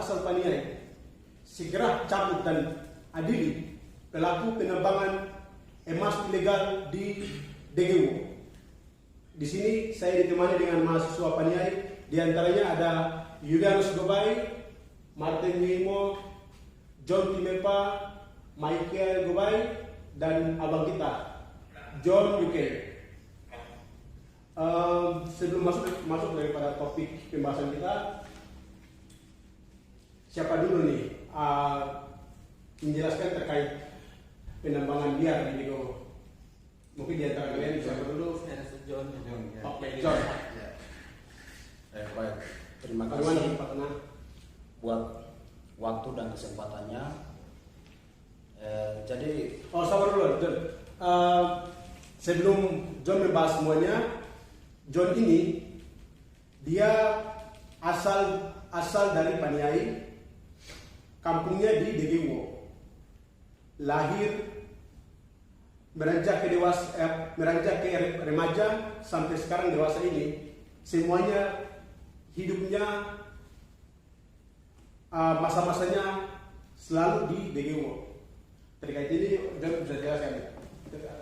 asal Paniai segera cabut dan adili pelaku penambangan emas ilegal di DGW. Di sini saya ditemani dengan mahasiswa Paniai, di antaranya ada Julianus Gobai, Martin Wimo, John Timepa, Michael Gobai, dan abang kita John UK. Sebelum masuk daripada topik pembahasan kita, siapa dulu nih menjelaskan terkait penambangan liar di DGW? Mungkin di antara kalian siapa dulu? John. Oke, John. Baik, terima kasih buat waktu dan kesempatannya. Jadi, sabar dulu, John. Sebelum John membahas semuanya, John ini dia asal dari Paniai, kampungnya di DGW. Lahir, beranjak ke remaja sampai sekarang dewasa ini, semuanya hidupnya masa-masanya selalu di DGW. Terkait ini John bisa jelaskan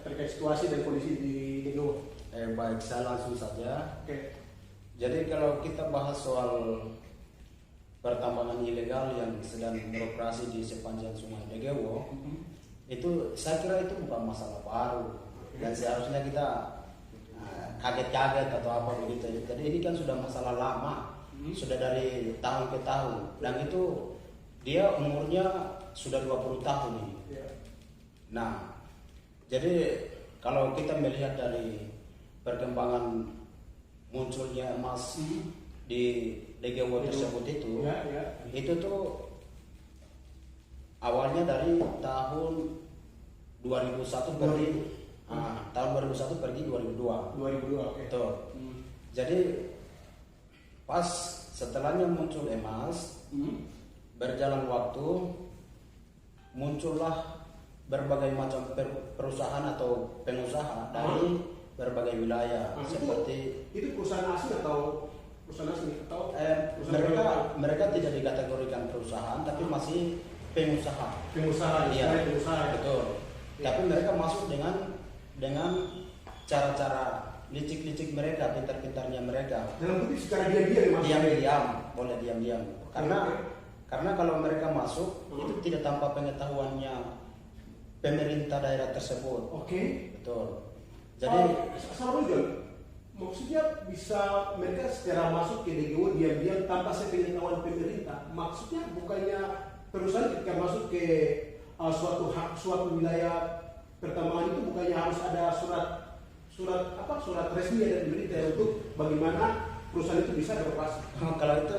terkait situasi dan kondisi di DGW. baik, saya langsung saja. Oke. Jadi kalau kita bahas soal pertambangan ilegal yang sedang beroperasi di sepanjang Sungai DGW, itu saya kira itu bukan masalah baru dan seharusnya kita kaget-kaget atau apa begitu. Jadi ini kan sudah masalah lama, sudah dari tahun ke tahun, dan itu dia umurnya sudah 20 tahun ini. Nah, jadi kalau kita melihat dari perkembangan munculnya emas di DGW tersebut itu tuh awalnya dari tahun 2001 pergi tahun 2001 pergi 2002. 2002, oke. Betul. Jadi pas setelahnya muncul emas, berjalan waktu muncullah berbagai macam perusahaan atau pengusaha dari berbagai wilayah seperti itu perusahaan asing atau perusahaan asing atau mereka tidak dikategorikan perusahaan tapi masih pengusaha. Iya, pengusaha. betul. Tapi mereka masuk dengan cara-cara licik-licik mereka, pintar-pintarnya mereka. Dalam kutip secara diam-diam. Diam-diam, boleh diam-diam. Karena kalau mereka masuk itu tidak tanpa pengetahuannya pemerintah daerah tersebut. Oke. Betul. Jadi sama John, maksudnya bisa mereka secara masuk ke DGW diam-diam tanpa sepengetahuan pemerintah. Maksudnya bukannya perusahaan ketika masuk ke suatu wilayah pertambangan itu bukannya harus ada surat resmi dari pemerintah untuk bagaimana perusahaan itu bisa beroperasi. Kalau itu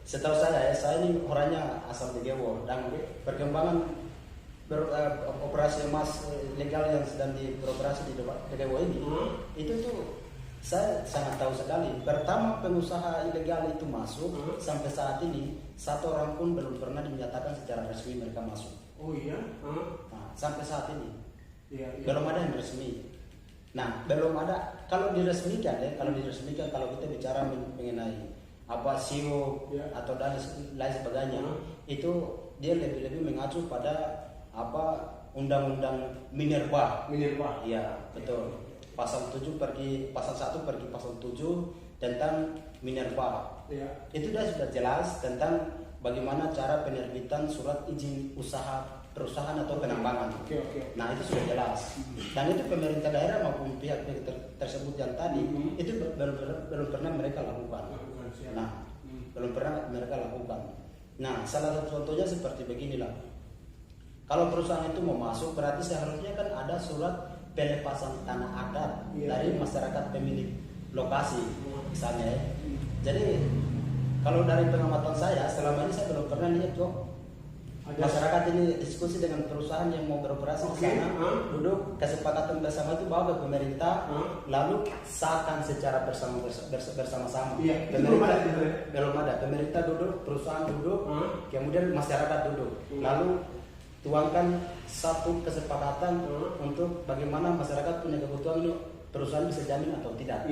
setahu saya ini orangnya asal DGW dan perkembangan operasi emas legal yang sedang beroperasi di DGW ini itu tuh saya sangat tahu sekali. Pertama pengusaha ilegal itu masuk sampai saat ini satu orang pun belum pernah dinyatakan secara resmi mereka masuk. Oh iya? Nah, sampai saat ini belum ada yang resmi. Nah, belum ada. Kalau diresmikan kalau kita bicara mengenai apa CEO atau dan lain sebagainya, itu dia lebih mengacu pada apa undang-undang Minerba. Iya, betul. Pasal 1 pergi pasal 7 tentang Minerba. Itu sudah jelas tentang bagaimana cara penerbitan surat izin usaha perusahaan atau penambangan. Nah, itu sudah jelas. Dan itu pemerintah daerah maupun pihak tersebut yang tadi itu belum pernah mereka lakukan. Nah, belum pernah mereka lakukan. Nah, salah satu contohnya seperti beginilah. Kalau perusahaan itu mau masuk, berarti seharusnya kan ada surat pelepasan tanah adat dari masyarakat pemilik lokasi, misalnya. Jadi kalau dari pengamatan saya, selama ini saya belum pernah lihat masyarakat ini diskusi dengan perusahaan yang mau beroperasi di sana, duduk kesepakatan bersama itu bawa ke pemerintah, lalu sahkan secara bersama-sama. Belum ada. Pemerintah duduk, perusahaan duduk, kemudian masyarakat duduk, lalu tuangkan satu kesepakatan untuk bagaimana masyarakat punya kebutuhan ini perusahaan bisa jamin atau tidak.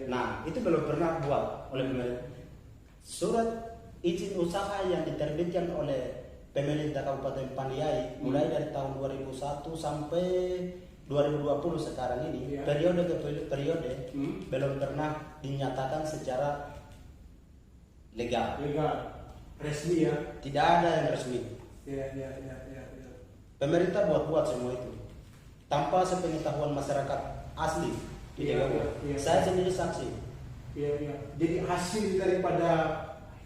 Nah, itu belum pernah buat oleh pemerintah. Surat izin usaha yang diterbitkan oleh pemerintah Kabupaten Paniai mulai dari tahun 2001 sampai 2020 sekarang ini, periode ke periode belum pernah dinyatakan secara legal. Resmi ya. Tidak ada yang resmi. Ya. Pemerintah buat semua itu tanpa sepengetahuan masyarakat asli di Degawo. Saya sendiri saksi. Iya. Jadi hasil daripada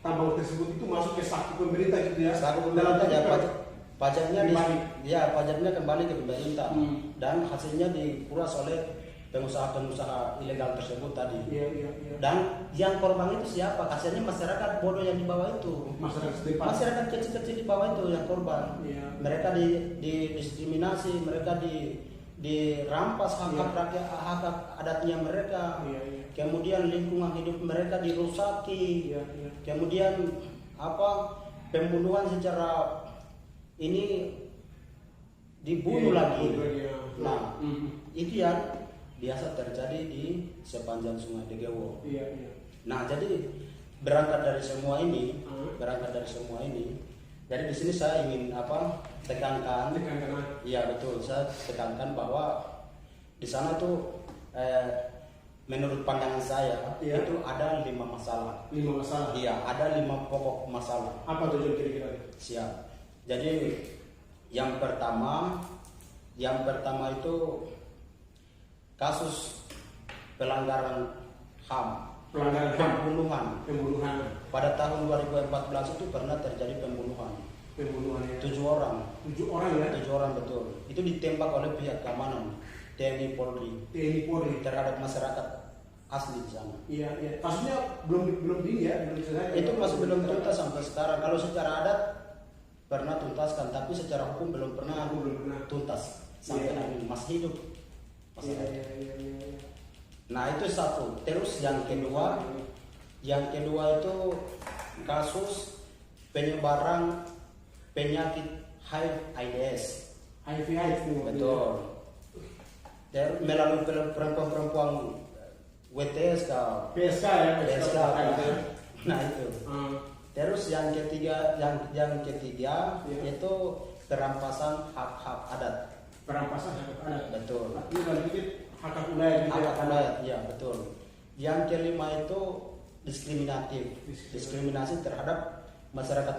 tambang tersebut itu masuk ke saku pemerintah gitu ya. Saku pemerintah ya, pajaknya kembali ke pemerintah dan hasilnya dikuras oleh pengusaha-pengusaha ilegal tersebut tadi. Iya. Dan yang korban itu siapa? Hasilnya masyarakat bodoh yang di bawah itu. Masyarakat kecil-kecil di bawah itu yang korban. Iya. Mereka didiskriminasi, mereka dirampas hak-hak rakyat, hak adatnya mereka. Iya. Kemudian lingkungan hidup mereka dirusaki. Iya. Kemudian pembunuhan secara ini dibunuh lagi. Nah, itu yang biasa terjadi di sepanjang Sungai Degawo. Iya. Nah, jadi berangkat dari semua ini, jadi di sini saya ingin tekankan. Iya betul, saya tekankan bahwa di sana tuh menurut pandangan saya itu ada 5 masalah. 5 masalah. Iya, ada 5 pokok masalah. Apa tuh kira-kira? Siap. Jadi yang pertama itu kasus pelanggaran HAM, pembunuhan. Pada tahun 2014 itu pernah terjadi pembunuhan Ya. 7 orang. 7 orang ya? 7 orang betul. Itu ditembak oleh pihak keamanan TNI Polri terhadap masyarakat asli di sana. Iya. Kasusnya belum ya? Itu masih belum tuntas sampai sekarang. Kalau secara adat pernah tuntaskan, tapi secara hukum belum pernah tuntas sampai hari ini, masih hidup. Iya. Nah itu satu. Terus yang kedua itu kasus penyebaran penyakit HIV/AIDS. Betul. Melalui perempuan-perempuan WTS PSK ya. PSK. Nah itu. Terus yang ketiga itu perampasan hak-hak adat. Betul. Hak ulayat. Ya betul. Yang kelima itu diskriminasi terhadap masyarakat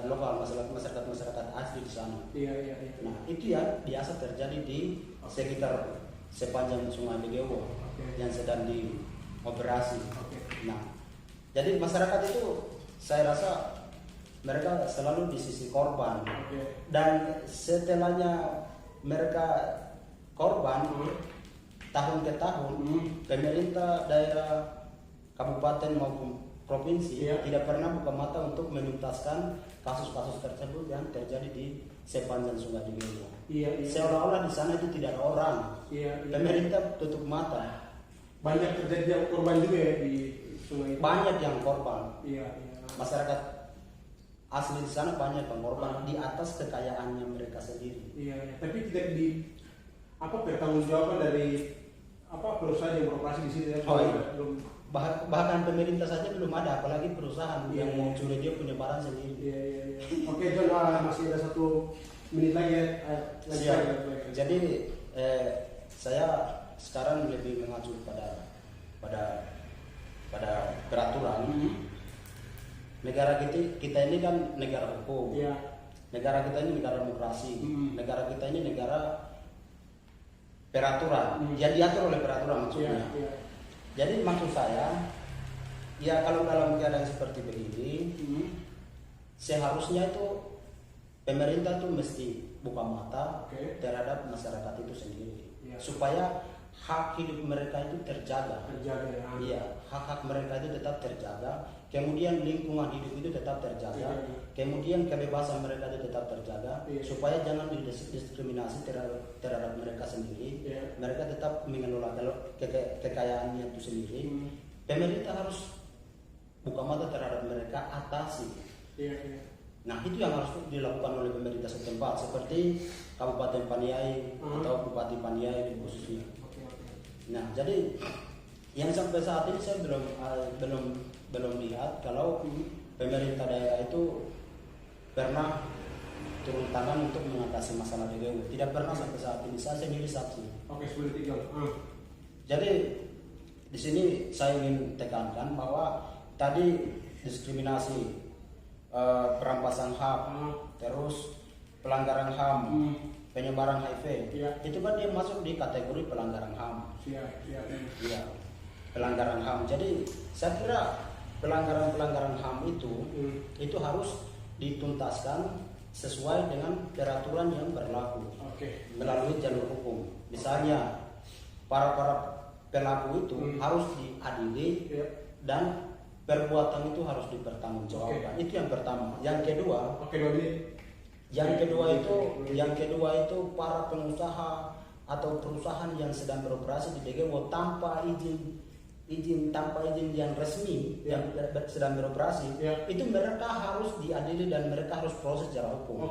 lokal, masyarakat asli di sana. Iya. Nah itu ya biasa terjadi di sekitar sepanjang Sungai Degawo yang sedang dioperasi. Nah jadi masyarakat itu saya rasa mereka selalu di sisi korban. Dan setelahnya mereka korban tahun ke tahun pemerintah daerah kabupaten maupun provinsi tidak pernah buka mata untuk menuntaskan kasus-kasus tersebut yang terjadi di sepanjang Sungai Degawo. Seolah-olah di sana itu tidak ada orang. Pemerintah tutup mata. Banyak terjadi korban juga ya di sungai itu. Banyak yang korban. Iya. Masyarakat asli di sana banyak yang korban di atas kekayaannya mereka sendiri. Iya. Tapi tidak pertanggungjawaban dari perusahaan yang beroperasi di sini ya. Belum. Bahkan pemerintah saja belum ada, apalagi perusahaan yang mau curi dia punya barang sendiri. Iya. Oke John, masih ada 1 menit lagi ya. Jadi saya sekarang lebih mengacu pada peraturan. Negara kita ini kan negara hukum. Negara kita ini negara demokrasi. Negara kita ini negara peraturan. Yang diatur oleh peraturan maksudnya. Jadi maksud saya, ya kalau dalam keadaan seperti begini, seharusnya itu pemerintah tuh mesti buka mata terhadap masyarakat itu sendiri, supaya hak hidup mereka itu terjaga. Iya, hak-hak mereka itu tetap terjaga. Kemudian lingkungan hidup itu tetap terjaga. Kemudian kebebasan mereka itu tetap terjaga, supaya jangan didiskriminasi terhadap mereka sendiri. Mereka tetap mengelola kekayaannya itu sendiri. Pemerintah harus buka mata terhadap mereka, atasi. Nah itu yang harus dilakukan oleh pemerintah setempat, seperti Kabupaten Paniai atau Bupati Paniai khususnya. Nah jadi yang sampai saat ini saya belum lihat kalau pemerintah daerah itu pernah turun tangan untuk mengatasi masalah DGW. Tidak pernah sampai saat ini. Saya sendiri saksi. Oke, sebelum tinggal. Jadi di sini saya ingin tekankan bahwa tadi diskriminasi, perampasan hak, terus pelanggaran HAM, penyebaran HIV, itu kan dia masuk di kategori pelanggaran HAM. Iya, pelanggaran HAM. Jadi saya kira pelanggaran HAM itu harus dituntaskan sesuai dengan peraturan yang berlaku melalui jalur hukum. Misalnya para pelaku itu harus diadili dan perbuatan itu harus dipertanggungjawabkan. Itu yang pertama. Yang kedua itu para pengusaha atau perusahaan yang sedang beroperasi di DGW tanpa izin yang resmi yang sedang beroperasi, itu mereka harus diadili dan mereka harus proses secara hukum.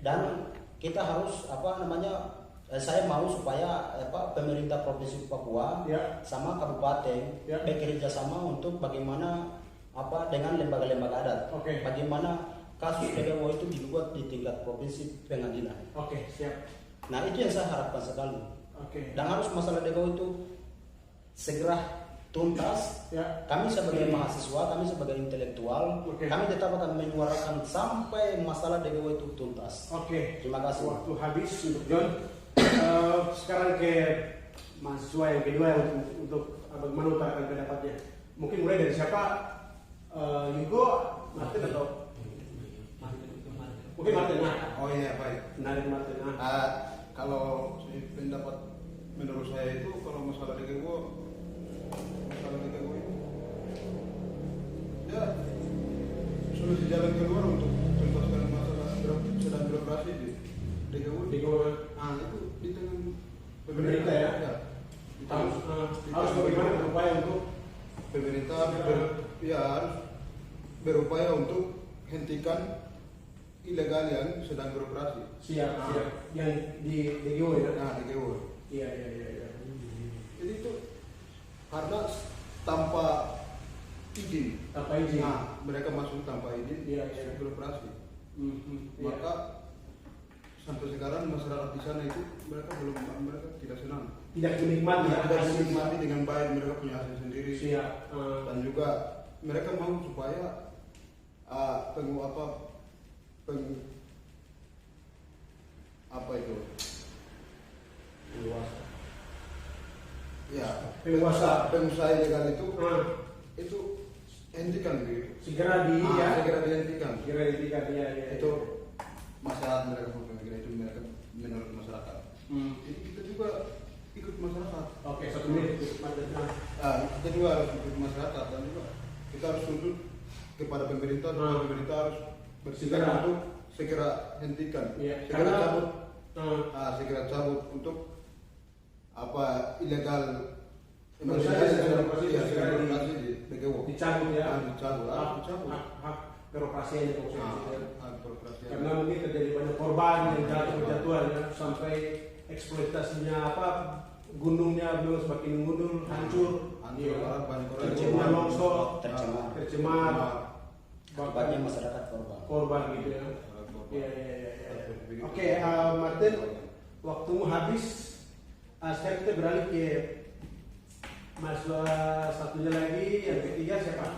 Dan kita harus saya mau supaya pemerintah provinsi Papua sama kabupaten bekerja sama untuk bagaimana dengan lembaga-lembaga adat, bagaimana kasus DGW itu dibuat di tingkat provinsi pengadilan. Nah, itu yang saya harapkan sekali. Dan harus masalah DGW itu segera tuntas. Kami sebagai mahasiswa, kami sebagai intelektual, kami tetap akan menyuarakan sampai masalah DGW itu tuntas. Terima kasih. Waktu habis untuk John. Sekarang ke mahasiswa yang kedua untuk bagaimana utarakan pendapatnya. Mungkin mulai dari siapa? Yugo, Martin atau mungkin Martin. Oh iya, baik. Menarik Martin. Kalau pendapat menurut saya itu kalau masalah DGW itu ya solusi jalan keluar untuk tuntaskan masalah sedang birokrasi di DGW. Itu di tengah pemerintah harus bagaimana berupaya untuk pemerintah harus berupaya untuk hentikan ilegal yang sedang beroperasi. Siap. Yang di DGW DGW. Iya. Jadi itu karena tanpa izin. Mereka masuk tanpa izin beroperasi. Maka sampai sekarang masyarakat di sana itu mereka tidak senang. Tidak menikmati dengan baik, mereka punya hasil sendiri. Dan juga mereka mau supaya pengusaha ilegal itu hentikan gitu. Segera dihentikan. Itu masyarakat mereka itu mereka menurut masyarakat. Jadi kita juga ikut masyarakat. Satu menit. Kita juga harus ikut masyarakat dan juga kita harus tuntut kepada pemerintah. Pemerintah harus bersikeras untuk segera hentikan. Segera cabut untuk ilegal segera di DGW. Dicabut Dicabut. Hak beroperasinya karena mungkin terjadi banyak korban yang jatuh sampai eksploitasinya gunungnya belum semakin mundur, hancur, tercemar, longsor, tercemar, banyak masyarakat korban gitu ya. Oke, Martin, waktumu habis. Sekarang kita beralih ke mahasiswa satunya lagi, yang ketiga siapa?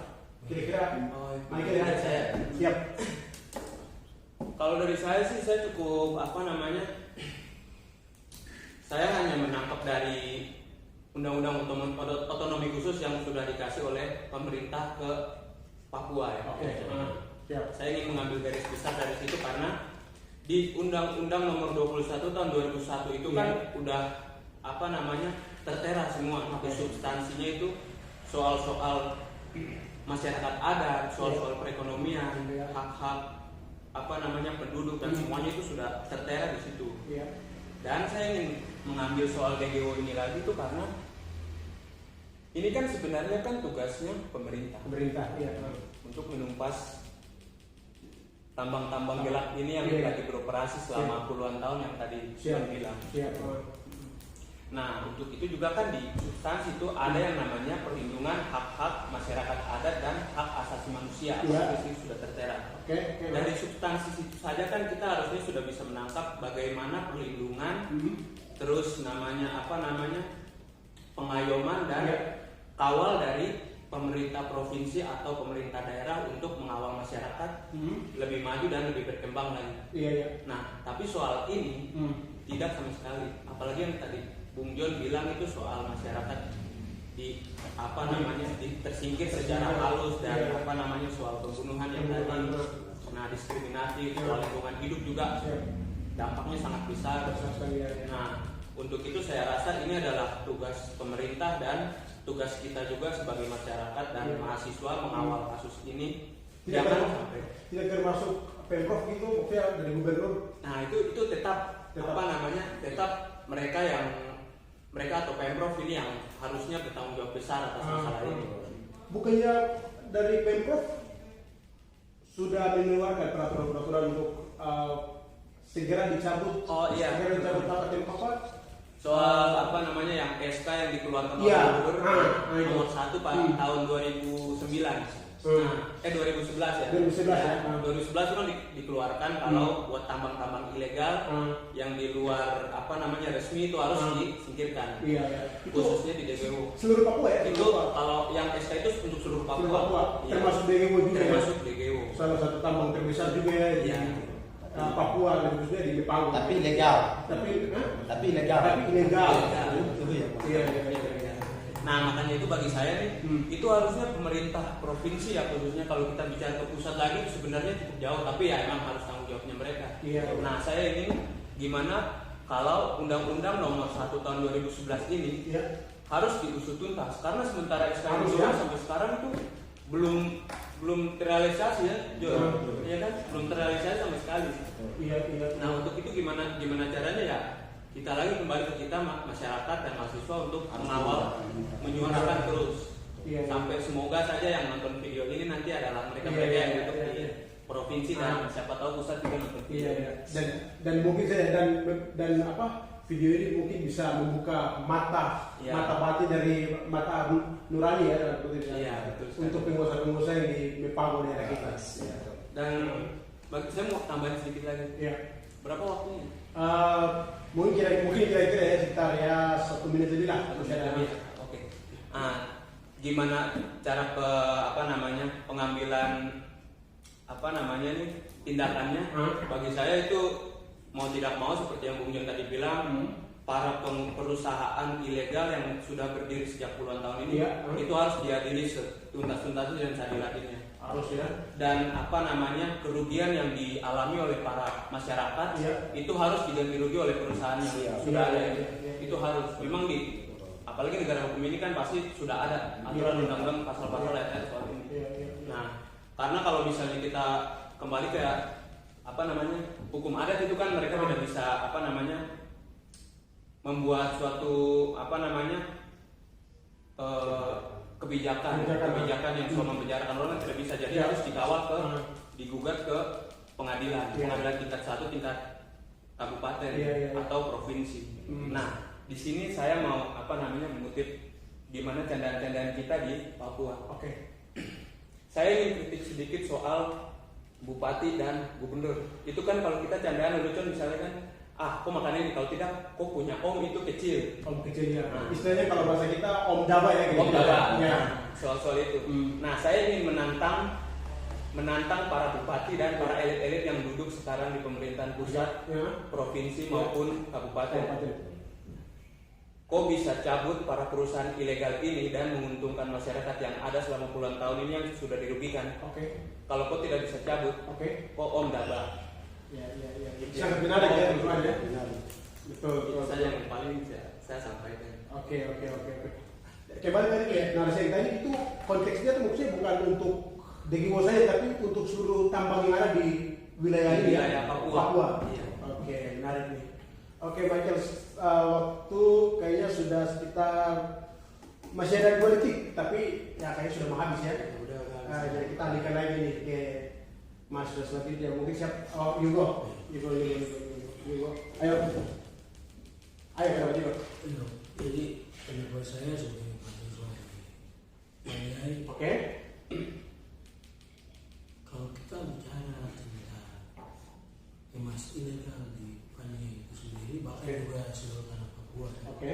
Kira-kira Michael ya? Saya. Siap. Kalau dari saya sih saya cukup saya hanya menangkap dari undang-undang otonomi khusus yang sudah dikasih oleh pemerintah ke Papua ya. Siap. Saya ingin mengambil garis besar dari situ karena di Undang-Undang Nomor 21 tahun 2001 itu kan udah tertera semua. Substansinya itu soal-soal masyarakat adat, soal-soal perekonomian, hak-hak penduduk dan semuanya itu sudah tertera di situ. Dan saya ingin mengambil soal DGW ini lagi tuh karena ini kan sebenarnya kan tugasnya pemerintah untuk menumpas tambang-tambang gelap ini yang lagi beroperasi selama puluhan tahun yang tadi saya bilang. Nah, untuk itu juga kan di substansi itu ada yang namanya perlindungan hak-hak masyarakat adat dan hak asasi manusia. Ya. Itu sudah tertera. Oke. Dari substansi itu saja kan kita harusnya sudah bisa menangkap bagaimana perlindungan, terus namanya pengayoman dan kawal dari pemerintah provinsi atau pemerintah daerah untuk mengawal masyarakat lebih maju dan lebih berkembang lagi. Iya. Nah, tapi soal ini tidak sama sekali. Apalagi yang tadi Bung John bilang itu soal masyarakat tersingkir secara halus dan soal pembunuhan yang tadi, diskriminasi, soal lingkungan hidup juga dampaknya sangat besar. Nah, untuk itu saya rasa ini adalah tugas pemerintah dan tugas kita juga sebagai masyarakat dan mahasiswa mengawal kasus ini. Jangan sampai tidak termasuk Pemprov gitu, maksudnya dari gubernur. Nah, itu tetap mereka atau Pemprov ini yang harusnya bertanggung jawab besar atas masalah ini. Bukannya dari Pemprov sudah mengeluarkan peraturan untuk segera dicabut? Segera dicabut apa? Soal yang SK yang dikeluarkan oleh Gubernur nomor 1 tahun 2009. 2011 ya. 2011 itu kan dikeluarkan kalau buat tambang-tambang ilegal yang di luar resmi itu harus disingkirkan. Iya. Khususnya di DGW. Seluruh Papua ya? Itu kalau yang SK itu untuk seluruh Papua. Termasuk DGW juga. Termasuk DGW. Salah satu tambang terbesar juga ya. Iya. Papua dan khususnya di Jepang. Tapi ilegal. Tapi ilegal. Iya. Nah, makanya itu bagi saya nih, itu harusnya pemerintah provinsi ya, khususnya kalau kita bicara ke pusat lagi sebenarnya cukup jauh, tapi ya emang harus tanggung jawabnya mereka. Iya. Nah, saya ingin gimana kalau Undang-Undang Nomor 1 Tahun 2011 ini harus diusut tuntas, karena sementara SK sampai sekarang itu belum terrealisasi ya, ya kan, belum terrealisasi sama sekali. Iya. Nah, untuk itu gimana caranya ya? Kita lagi kembali ke kita masyarakat dan mahasiswa untuk mengawal, menyuarakan terus sampai semoga saja yang nonton video ini nanti adalah mereka yang duduk di provinsi dan siapa tahu pusat juga nonton video. Dan mungkin saya dan video ini mungkin bisa membuka mata batin dari mata nurani ya, betul, untuk pengusaha-pengusaha yang dibangun daerah kita. Dan saya mau tambahin sedikit lagi. Berapa waktunya? Mungkin kira-kira ya sekitar 1 menit lebih lah. Oke. Gimana cara pengambilan tindakannya? Bagi saya itu mau tidak mau seperti yang Bung John tadi bilang, para perusahaan ilegal yang sudah berdiri sejak puluhan tahun ini itu harus diadili setuntas-tuntasnya dan seadil-adilnya. Harus ya. Dan kerugian yang dialami oleh para masyarakat itu harus diganti rugi oleh perusahaan yang sudah ada. Itu harus. Memang apalagi negara hukum ini kan pasti sudah ada aturan undang-undang pasal-pasal ayat soal ini. Nah, karena kalau misalnya kita kembali ke hukum adat itu kan mereka tidak bisa membuat suatu kebijakan yang soal mempenjarakan orang tidak bisa, jadi harus dikawal digugat ke pengadilan tingkat 1, tingkat kabupaten atau provinsi. Nah, di sini saya mau mengutip gimana candaan-candaan kita di Papua. Saya ingin kritik sedikit soal bupati dan gubernur. Itu kan kalau kita candaan lucu misalnya kan, kok makannya ini, kalau tidak, kok punya om itu kecil. Om kecil ya. Istilahnya kalau bahasa kita om daba ya. Om daba. Soal itu. Nah, saya ingin menantang para bupati dan para elit-elit yang duduk sekarang di pemerintahan pusat, provinsi maupun kabupaten. Kok bisa cabut para perusahaan ilegal ini dan menguntungkan masyarakat yang ada selama puluhan tahun ini yang sudah dirugikan? Kalau kok tidak bisa cabut, kok om daba? Sangat benar ya, betul. Itu saja yang paling saya sampaikan. Oke. Kembali tadi ya, narasi yang tadi itu konteksnya tuh maksudnya bukan untuk DGW saja, tapi untuk seluruh tambang yang ada di wilayah ini ya, Papua. Oke, menarik nih. Oke, Michael, waktu kayaknya sudah sekitar masih ada 2 detik, tapi ya kayaknya sudah mau habis ya. Jadi kita alihkan lagi nih ke mahasiswa selanjutnya. Mungkin siap? Yugo. Ayo kenapa Yugo? Jadi pendapat saya sebagai mahasiswa mengenai Oke. kalau kita bicara tentang emas ilegal di Paniai itu sendiri, bahkan juga seluruh tanah Papua. Oke.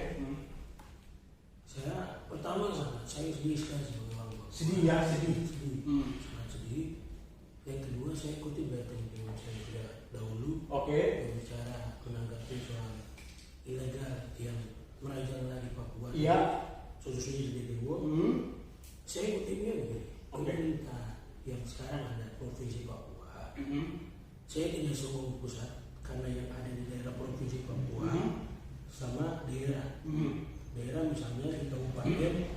Saya pertama saya sedih sekali sebagai orang Papua. Sedih ya, sedih. Sangat sedih. Yang kedua, saya ikuti berita-berita saya tidak dahulu Oke. berbicara menanggapi soal ilegal yang merajalela di Papua. Iya. Khususnya di DGW. Saya ikutinnya begini. Oke. Pemerintah yang sekarang ada provinsi Papua. Saya tidak semua pusat karena yang ada di daerah provinsi Papua sama daerah. Daerah misalnya di Kabupaten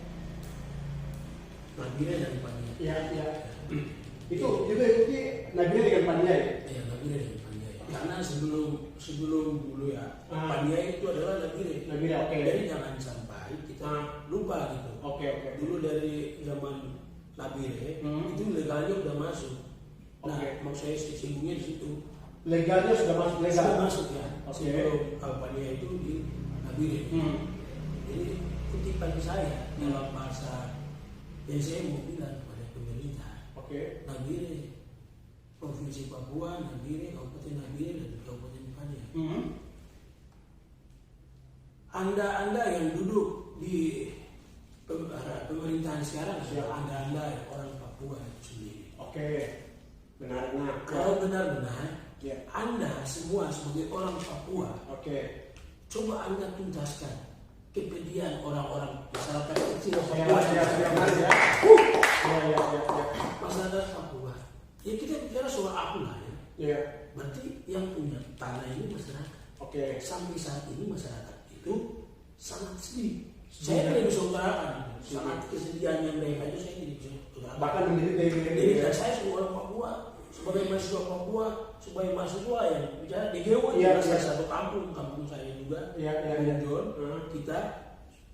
Nabire dan Paniai. Iya, iya. Itu ikuti Nabire dengan Paniai. Ya, Nabire dan Paniai. Karena sebelum dulu ya, Paniai itu adalah Nabire. Nabire, oke. Jadi jangan sampai kita lupa gitu. Oke. Dulu dari zaman Nabire itu legalnya udah masuk. Nah, Oke. mau saya singgungnya di situ. Legalnya sudah masuk legal. Sudah masuk ya. Oke. Sebelum Paniai itu di Nabire. Jadi kutipan saya dalam bahasa yang saya mau bilang kepada pemerintah. Oke. Nabire, Provinsi Papua, Nabire, Kabupaten Nabire dan Kabupaten Paniai. Anda yang duduk di pemerintahan sekarang adalah Anda orang Papua itu sendiri. Oke. Benar-benar. Kalau benar-benar Ya. Anda semua sebagai orang Papua, Oke. coba Anda tuntaskan kepedihan orang-orang masyarakat kecil Saya Papua. ya. Masyarakat Papua. Ya kita bicara soal aku lah ya. Ya. Berarti yang punya tanah ini masyarakat. Oke. Sampai saat ini masyarakat itu sangat sedih. Saya tidak bisa utarakan. Sangat kesedihannya mereka itu saya tidak bisa utarakan. Bahkan menjadi Jadi saya sebagai orang Papua, sebagai mahasiswa Papua, sebagai mahasiswa yang bicara di DGW, Iya, saya iya. satu kampung saya juga, Iya. Bung John, kita,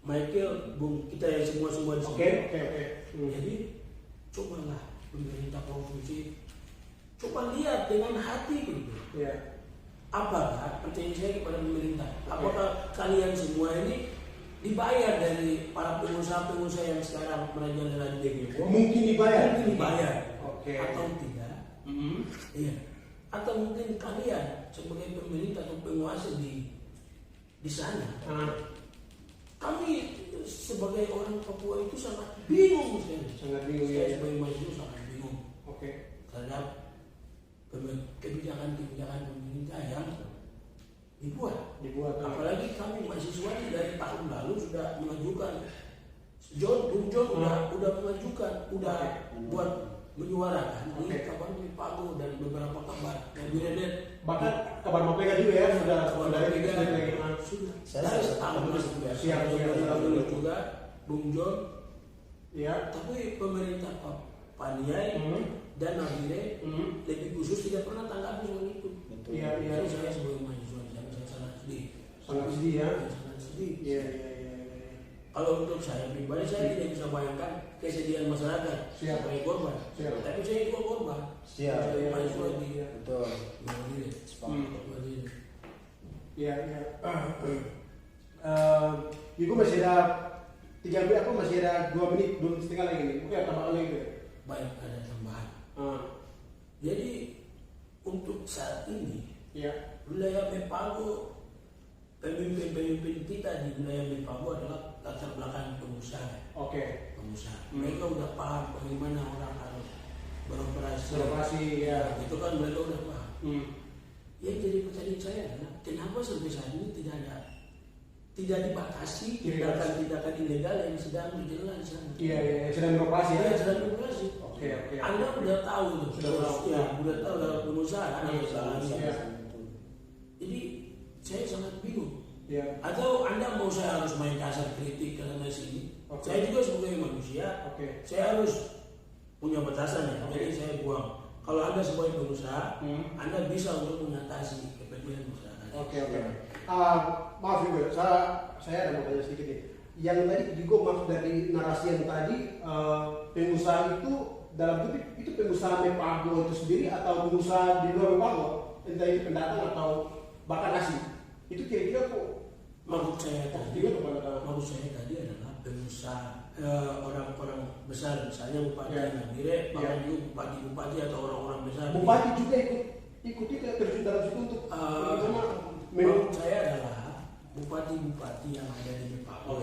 Michael, Bung, kita yang semua di sini. Oke. Jadi cobalah pemerintah provinsi, coba lihat dengan hati gitu. Ya. Apakah pertanyaan saya kepada pemerintah? Apakah kalian semua ini dibayar dari para pengusaha-pengusaha yang sekarang merajalela di DGW? Mungkin dibayar. Mungkin dibayar. Oke. Atau tidak? Iya. Atau mungkin kalian sebagai pemerintah atau penguasa di sana, kami sebagai orang Papua itu sangat bingung sekali. Sangat bingung Saya ya. sebagai mahasiswa sangat bingung Oke. terhadap kebijakan-kebijakan pemerintah yang dibuat. Apalagi kami mahasiswa ini dari tahun lalu sudah mengajukan, Bung John udah mengajukan, udah buat menyuarakan di kabar Pago dan beberapa kabar yang diredet. Bahkan kabar Mapega juga ya sudah Saya setahun masuk juga. Siap. Juga Bung John. Ya. Tapi pemerintah Paniai dan Nabire lebih khusus tidak pernah tanggapi soal itu. Iya. Jadi saya sebagai mahasiswa di sana saya sangat sedih. Sangat sedih ya. Sangat sedih. Iya. Kalau untuk saya pribadi saya tidak bisa bayangkan kesedihan masyarakat Siap. sebagai korban. Siap. Tapi saya juga korban. Siap. Sebagai mahasiswa di Betul. Nabire. Nabire. Iya. Ibu masih ada 3 menit, aku masih ada 2 menit, 2 menit setengah lagi nih. Oke, tambah lagi gitu. Baik, ada tambahan. Jadi untuk saat ini Iya. wilayah Mepago, pemimpin-pemimpin kita di wilayah Mepago adalah latar belakang pengusaha. Oke. Pengusaha. Mereka udah paham bagaimana orang harus beroperasi. Beroperasi ya. Itu kan mereka udah paham. Yang jadi pertanyaan saya adalah kenapa sampai saat ini tidak dibatasi tindakan-tindakan ilegal yang sedang berjalan di sana. Iya, sedang beroperasi ya. Iya, sedang beroperasi. Oke. Anda udah tahu tuh. Sudah tahu. Ya, udah tahu dalam pengusaha kan. Iya. Jadi saya sangat bingung. Iya. Atau Anda mau saya harus main kasar kritik karena sini? Oke. Saya juga sebagai manusia, Oke. saya harus punya batasan ya. Jadi saya buang. Kalau Anda sebagai pengusaha, Anda bisa untuk mengatasi kepentingan masyarakat. Oke. Maaf juga, saya ada mau tanya sedikit nih. Yang tadi juga maksud dari narasi yang tadi, pengusaha itu dalam kutip itu pengusaha Mepago itu sendiri atau pengusaha di luar Mepago, entah itu pendatang atau bahkan asing. Itu kira-kira kok maksud saya tadi adalah pengusaha orang-orang besar, misalnya Bupati Nabire, bahkan juga bupati atau orang-orang besar. Bupati juga ikut terjun dalam situ untuk menurut saya adalah bupati-bupati yang ada di Mepago.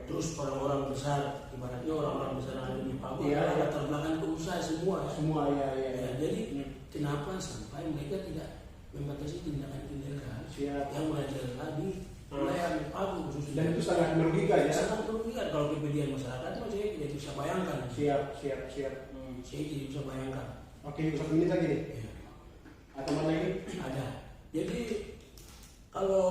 Terus orang-orang besar, ibaratnya orang-orang besar yang ada di Mepago, latar belakang pengusaha semua. Ya, jadi kenapa sampai mereka tidak membatasi tindakan ilegal yang merajalela di wilayah Mepago khususnya? Dan itu sangat merugikan ya. Sangat merugikan kalau kemudian masyarakat itu saya tidak bisa bayangkan. Siap. Saya tidak bisa bayangkan. Oke, 1 menit lagi nih. Ya. Atau mana lagi? Ada. Jadi kalau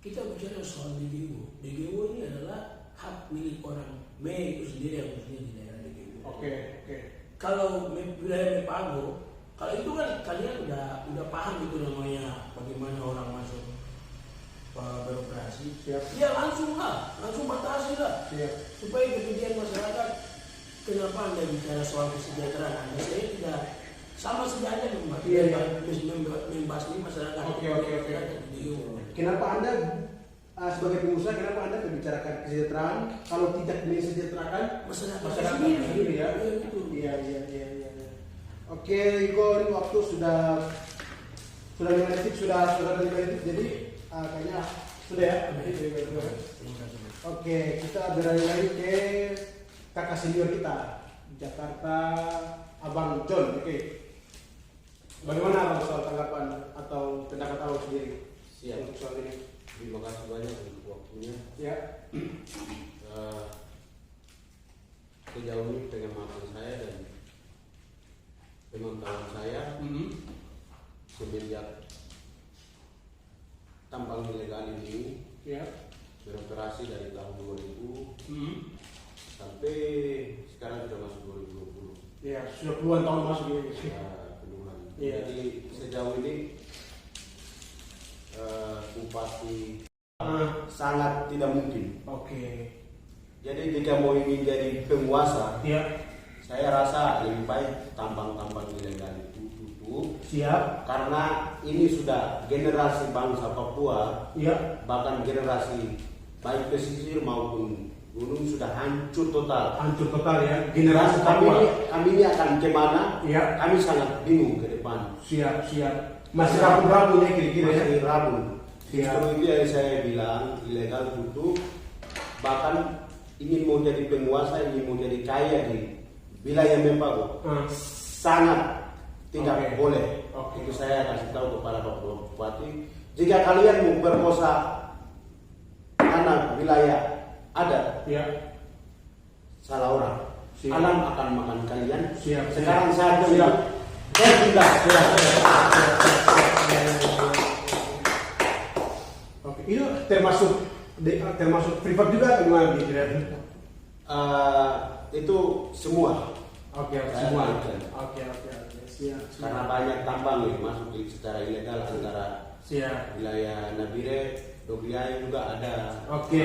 kita bicara soal DGO ini adalah hak milik orang Me itu sendiri yang khususnya di daerah DGO. Oke. Kalau wilayah Mepago, kalau itu kan kalian udah paham itu namanya bagaimana orang masuk beroperasi. Siap. Ya langsung batasi lah. Siap. Supaya kemudian masyarakat, kenapa Anda bicara soal kesejahteraan? Anda saya tidak sama saja membahas masyarakat. Oke. Kenapa Anda sebagai pengusaha, kenapa Anda membicarakan kesejahteraan kalau tidak mensejahterakan masyarakat sendiri ya? Iya. Oke, Iko, ini waktu sudah 5 menit, sudah 5 menit, jadi kayaknya sudah ya. Oke, kita beralih lagi ke kakak senior kita Jakarta, Abang John. Oke. Bagaimana Abang soal tanggapan atau pendapat Abang sendiri? Siap. Untuk soal ini. Terima kasih banyak untuk waktunya. Ya. Sejauh ini pengamatan saya dan pemantauan saya semenjak tambang ilegal ini beroperasi dari tahun 2000 sampai sekarang sudah masuk 2020. Ya, sudah puluhan tahun masuk ini. Puluhan. Iya. Jadi sejauh ini bupati sangat tidak mungkin. Oke. Jadi jika mau ingin jadi penguasa, Saya rasa lebih baik tambang-tambang ilegal itu tutup. Siap. Karena ini sudah generasi bangsa Papua, bahkan generasi baik pesisir maupun gunung sudah hancur total. Hancur total ya. Generasi kami Papua. ini akan kemana? Kami sangat bingung ke depan. Siap. Masih ragu-ragu ya kira-kira ya. Masih ragu. Siap. Itu yang saya bilang ilegal tutup. Bahkan ingin mau jadi penguasa, ingin mau jadi kaya di wilayah Mepago, sangat tidak boleh. Itu saya kasih tahu kepada Bapak Bupati. Jika kalian mau berkosa tanah wilayah adat, salah orang. Alam akan makan kalian. Sekarang saja berpindah. Itu termasuk privat juga gimana gitu ya? Itu semua. Semua. Oke. Siap. Karena banyak tambang yang masuk secara ilegal antara wilayah Nabire, Dogliai juga ada. Oke.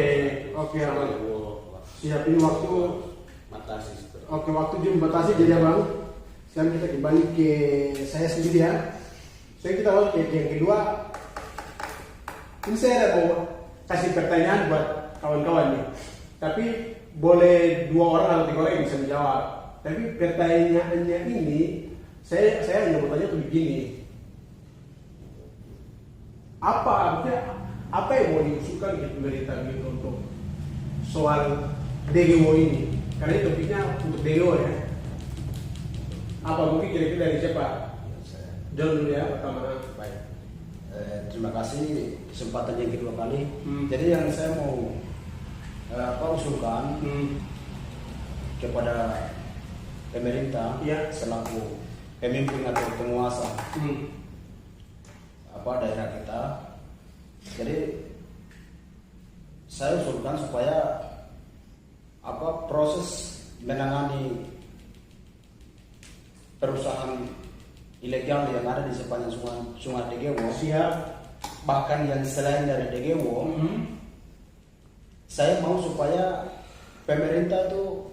Siap, ini waktu batasi. waktu dibatasi jadi Abang. Sekarang kita kembali ke saya sendiri ya. Kita ke yang kedua. Ini saya mau kasih pertanyaan buat kawan-kawan nih. Tapi boleh 2 orang atau 3 orang yang bisa menjawab. Tapi pertanyaannya ini saya hanya bertanya tuh begini. Apa yang mau diusulkan di pemerintah gitu untuk soal DGO ini? Karena ini topiknya untuk DGO ya. Apa mungkin kira-kira dari siapa? John dulu ya pertama. Baik. Terima kasih kesempatan yang kedua kali. Jadi yang saya mau usulkan kepada pemerintah selaku pemimpin atau penguasa daerah kita. Jadi saya usulkan supaya proses menangani perusahaan ilegal yang ada di sepanjang sungai DGO, bahkan yang selain dari DGO, saya mau supaya pemerintah itu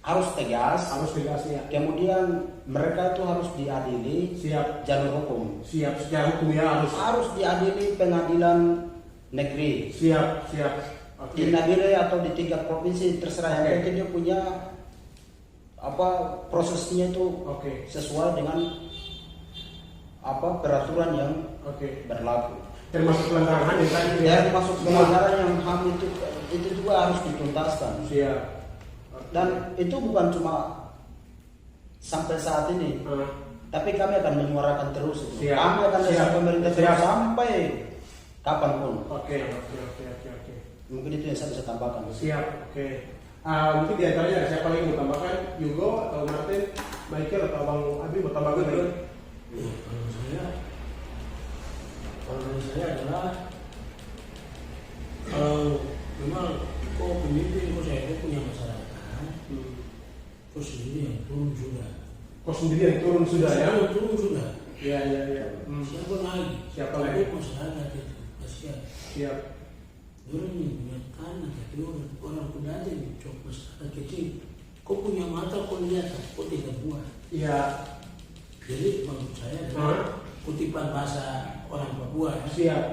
harus tegas ya. Kemudian mereka itu harus diadili jalur hukum. Secara hukum ya harus diadili pengadilan negeri. Siap. Di Nabire atau di tingkat provinsi terserah, yang penting dia punya prosesnya itu sesuai dengan peraturan yang berlaku. Termasuk pelanggaran HAM yang tadi Ya, termasuk pelanggaran yang HAM itu juga harus dituntaskan. Siap. Dan itu bukan cuma sampai saat ini, tapi kami akan menyuarakan terus. Siap. Kami akan Siap. pemerintah Siap. sampai kapanpun. Oke. Mungkin itu yang saya bisa tambahkan. Siap. Mungkin di antaranya ada siapa lagi mau tambahkan? Yugo atau Martin, Michael atau Bang Abi mau tambahkan lagi? Ya, kalau dari saya adalah memang pemimpin saya punya masyarakat, kok sendiri yang turun sudah. Kau sendiri yang turun sudah ya? Turun sudah. Iya. Siapa lagi? Masyarakat itu kasihan. Siap. Orang yang punya tanah, tapi orang kuda aja nih, cok masyarakat kecil. Kau punya mata, kau lihat, kau tidak buat. Iya. Jadi maksud saya adalah kutipan bahasa orang Papua. Siap.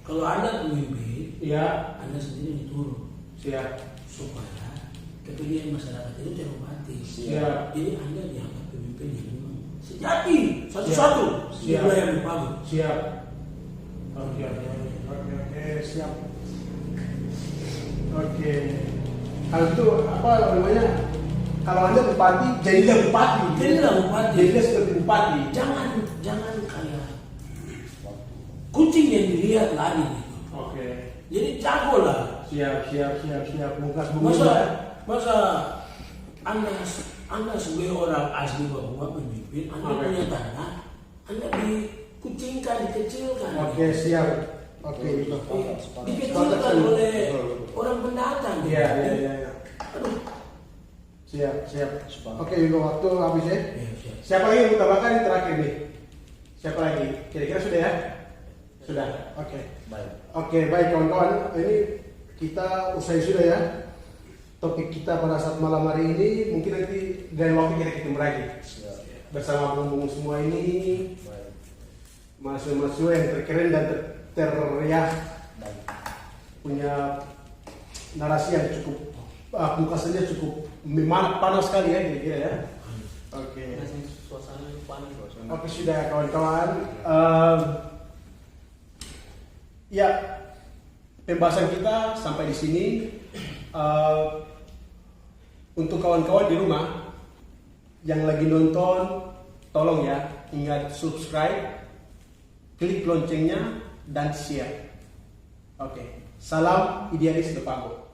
Kalau Anda pemimpin, Iya. Anda sendiri yang turun Siap. supaya kepentingan masyarakat itu terobati. Siap. Jadi Anda dianggap pemimpin yang memang sejati, satu-satu di Siap. wilayah Pagu. Siap. Oke. Siap. Oke. Kalau itu apa namanya? Kalau Anda bupati, jadilah bupati. Jadilah bupati. Jadilah seperti bupati. Jangan kayak kucing yang dilihat lari gitu. Oke. Jadi jago lah. Siap. Bungkas Masa Anda sebagai orang asli Papua pemimpin, Anda punya tanah, Anda dikucingkan, dikecilkan. Oke, siap. Dikecilkan oleh orang pendatang. Iya. Aduh. Siap. Oke, Yugo, waktu habis ya. Ya, siap. Siapa lagi yang mau tambahkan yang terakhir nih? Siapa lagi? Kira-kira sudah ya? Sudah. Oke. Baik kawan-kawan. Ini kita usai sudah ya. Topik kita pada saat malam hari ini, mungkin nanti dari waktu kita ketemu lagi bersama bung semua ini, mahasiswa yang terkeren dan teriak, punya narasi yang cukup pungkasannya cukup panas sekali ya kira-kira ya. Oke. Suasana panas. Oke, sudah kawan-kawan. Ya, pembahasan kita sampai di sini. Untuk kawan-kawan di rumah yang lagi nonton, tolong ya ingat subscribe, klik loncengnya dan share. Oke, salam idealis Depago.